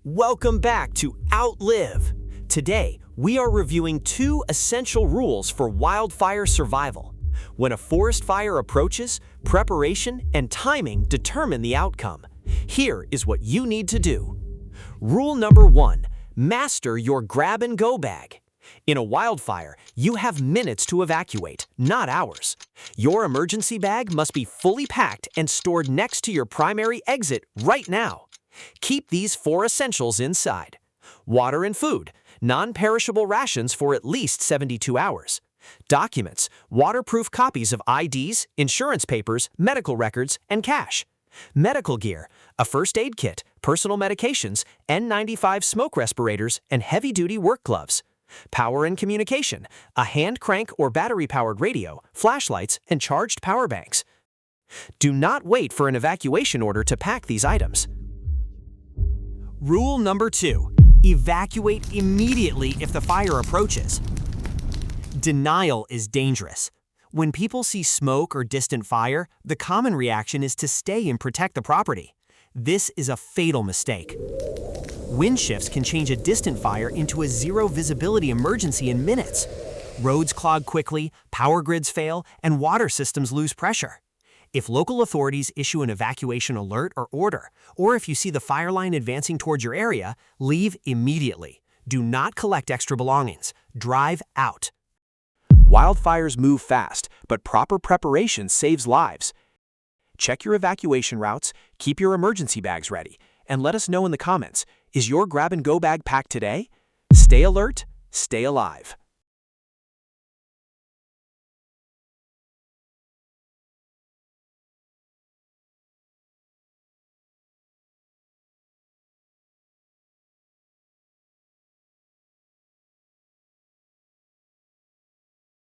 Welcome back to OUTLIVE. Today, we are reviewing 2 essential rules for wildfire survival. When a forest fire approaches, preparation and timing determine the outcome. Here is what you need to do. Rule number 1, master your grab-and-go bag. In a wildfire, you have minutes to evacuate, not hours. Your emergency bag must be fully packed and stored next to your primary exit right now. Keep these 4 essentials inside: water and food, non-perishable rations for at least 72 hours. Documents, waterproof copies of IDs, insurance papers, medical records, and cash. Medical gear, a first aid kit, personal medications, N95 smoke respirators, and heavy-duty work gloves. Power and communication, a hand crank or battery-powered radio, flashlights, and charged power banks. Do not wait for an evacuation order to pack these items. Rule number 2, evacuate immediately if the fire approaches. Denial is dangerous. When people see smoke or distant fire, the common reaction is to stay and protect the property. This is a fatal mistake. Wind shifts can change a distant fire into a zero visibility emergency in minutes. Roads clog quickly, power grids fail, and water systems lose pressure. If local authorities issue an evacuation alert or order, or if you see the fire line advancing towards your area, leave immediately. Do not collect extra belongings. Drive out. Wildfires move fast, but proper preparation saves lives. Check your evacuation routes, keep your emergency bags ready, and let us know in the comments, is your grab-and-go bag packed today? Stay alert, stay alive.